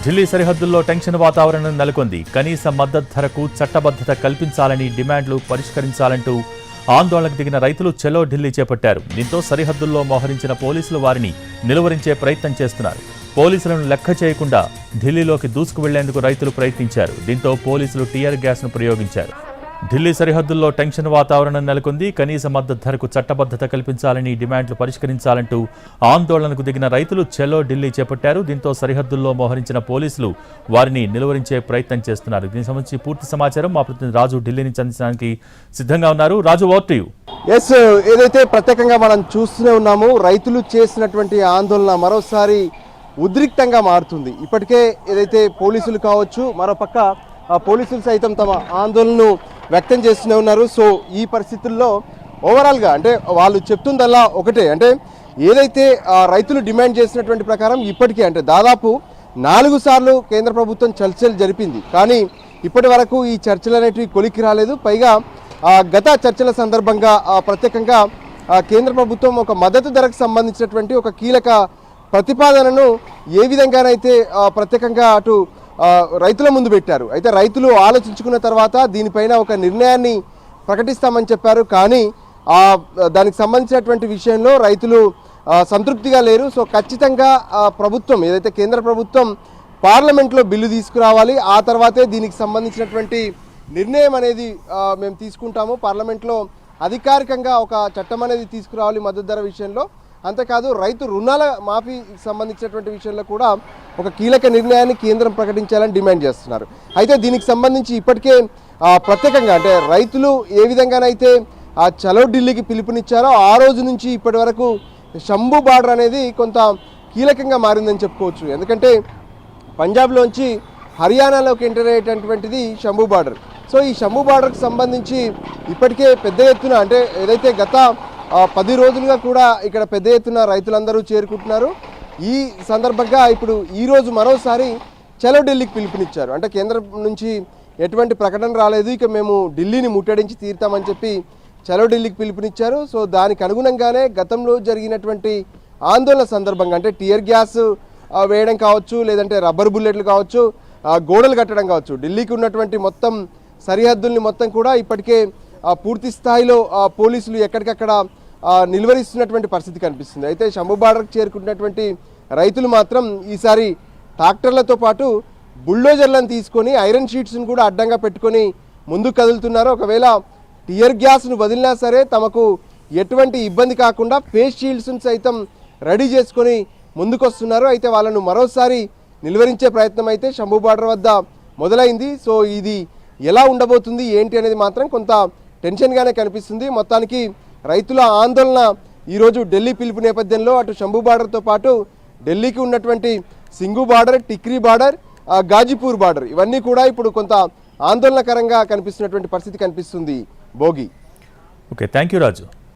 ఢిల్లీ సరిహద్దుల్లో టెన్షన్ వాతావరణం నెలకొంది. కనీస మద్దతు ధరకు చట్టబద్ధత కల్పించాలని డిమాండ్లు పరిష్కరించాలంటూ ఆందోళనకు దిగిన రైతులు చలో ఢిల్లీ చేపట్టారు. దీంతో సరిహద్దుల్లో మోహరించిన పోలీసులు వారిని నిలువరించే ప్రయత్నం చేస్తున్నారు. పోలీసులను లెక్క చేయకుండా ఢిల్లీలోకి దూసుకు వెళ్లేందుకు రైతులు ప్రయత్నించారు. దీంతో పోలీసులు టియర్ గ్యాస్ను ప్రయోగించారు. ఢిల్లీ సరిహద్దుల్లో టెన్షన్ వాతావరణం నెలకొంది. కనీస మద్దతు ధరకు చట్టబద్ధత కల్పించాలని డిమాండ్లు పరిష్కరించాలంటూ ఆందోళనకు దిగిన రైతులు చలో ఢిల్లీ చేపట్టారు. దీంతో సరిహద్దుల్లో మోహరించిన పోలీసులు వారిని నిలువరించే ప్రయత్నం చేస్తున్నారు. దీనికి సంబంధించి పూర్తి సమాచారం మా ప్రతినిధి రాజు ఢిల్లీ నుంచి అందించడానికి సిద్ధంగా ఉన్నారు. రాజు, ఓవర్ టు యు. ఎస్, ఏదైతే ప్రత్యేకంగా మనం చూస్తూనే ఉన్నాము, రైతులు చేసినటువంటి ఆందోళన మరోసారి ఉద్రిక్తంగా మారుతుంది. ఇప్పటికే ఏదైతే పోలీసులు కావచ్చు, మరోపక్క పోలీసులు సైతం తమ ఆందోళనను వ్యక్తం చేస్తూనే ఉన్నారు. సో ఈ పరిస్థితుల్లో ఓవరాల్గా అంటే వాళ్ళు చెప్తుందల్లా ఒకటే, అంటే ఏదైతే రైతులు డిమాండ్ చేసినటువంటి ప్రకారం ఇప్పటికే అంటే దాదాపు 4 సార్లు కేంద్ర ప్రభుత్వం చర్చలు జరిపింది. కానీ ఇప్పటి వరకు ఈ చర్చలు అనేటివి కొలిక్కి రాలేదు. పైగా గత చర్చల సందర్భంగా ప్రత్యేకంగా కేంద్ర ప్రభుత్వం ఒక మద్దతు ధరకు సంబంధించినటువంటి ఒక కీలక ప్రతిపాదనను ఏ విధంగానైతే ప్రత్యేకంగా అటు రైతుల ముందు పెట్టారు. అయితే రైతులు ఆలోచించుకున్న తర్వాత దీనిపైన ఒక నిర్ణయాన్ని ప్రకటిస్తామని చెప్పారు. కానీ దానికి సంబంధించినటువంటి విషయంలో రైతులు సంతృప్తిగా లేరు. సో ఖచ్చితంగా ప్రభుత్వం ఏదైతే కేంద్ర ప్రభుత్వం పార్లమెంట్లో బిల్లు తీసుకురావాలి, ఆ తర్వాతే దీనికి సంబంధించినటువంటి నిర్ణయం అనేది మేము తీసుకుంటాము. పార్లమెంట్లో అధికారికంగా ఒక చట్టం అనేది తీసుకురావాలి మద్దతు ధర విషయంలో. అంతేకాదు రైతు రుణాల మాఫీకి సంబంధించినటువంటి విషయంలో కూడా ఒక కీలక నిర్ణయాన్ని కేంద్రం ప్రకటించాలని డిమాండ్ చేస్తున్నారు. అయితే దీనికి సంబంధించి ఇప్పటికే ప్రత్యేకంగా అంటే రైతులు ఏ విధంగానైతే చలో ఢిల్లీకి పిలుపునిచ్చారో ఆ రోజు నుంచి ఇప్పటి వరకు శంభు బార్డర్ అనేది కొంత కీలకంగా మారిందని చెప్పుకోవచ్చు. ఎందుకంటే పంజాబ్లోంచి హర్యానాలోకి ఎంటర్ అయ్యేటటువంటిది శంభు బార్డర్. సో ఈ శంభు బార్డర్కి సంబంధించి ఇప్పటికే పెద్ద ఎత్తున అంటే ఏదైతే గత 10 రోజులుగా కూడా ఇక్కడ పెద్ద ఎత్తున రైతులందరూ చేరుకుంటున్నారు. ఈ సందర్భంగా ఇప్పుడు ఈరోజు మరోసారి చలో ఢిల్లీకి పిలుపునిచ్చారు. అంటే కేంద్రం నుంచి ఎటువంటి ప్రకటన రాలేదు, ఇక మేము ఢిల్లీని ముట్టడించి తీరుతామని చెప్పి చలో ఢిల్లీకి పిలుపునిచ్చారు. సో దానికి అనుగుణంగానే గతంలో జరిగినటువంటి ఆందోళన సందర్భంగా అంటే టియర్ గ్యాస్ వేయడం కావచ్చు, లేదంటే రబ్బర్ బుల్లెట్లు కావచ్చు, గోడలు కట్టడం కావచ్చు, ఢిల్లీకి ఉన్నటువంటి మొత్తం సరిహద్దుల్ని మొత్తం కూడా ఇప్పటికే పూర్తి స్థాయిలో పోలీసులు ఎక్కడికక్కడ నిలువరిస్తున్నటువంటి పరిస్థితి కనిపిస్తుంది. అయితే శంభు బార్డర్కి చేరుకున్నటువంటి రైతులు మాత్రం ఈసారి ట్రాక్టర్లతో పాటు బుల్డోజర్లను తీసుకొని ఐరన్ షీట్స్ను కూడా అడ్డంగా పెట్టుకొని ముందుకు కదులుతున్నారు. ఒకవేళ టియర్ గ్యాస్ను వదిలినా సరే తమకు ఎటువంటి ఇబ్బంది కాకుండా ఫేస్ షీల్డ్స్ను సైతం రెడీ చేసుకొని ముందుకు వస్తున్నారు. అయితే వాళ్ళను మరోసారి నిలువరించే ప్రయత్నం అయితే శంభు బార్డర్ వద్ద మొదలైంది. సో ఇది ఎలా ఉండబోతుంది ఏంటి అనేది మాత్రం కొంత టెన్షన్గానే కనిపిస్తుంది. మొత్తానికి రైతుల ఆందోళన ఈరోజు ఢిల్లీ పిలుపు నేపథ్యంలో అటు శంభు బార్డర్తో పాటు ఢిల్లీకి ఉన్నటువంటి Singhu border, Tikri border, Ghazipur border ఇవన్నీ కూడా ఇప్పుడు కొంత ఆందోళనకరంగా కనిపిస్తున్నటువంటి పరిస్థితి కనిపిస్తుంది. Bhogi. Okay, thank you Raju.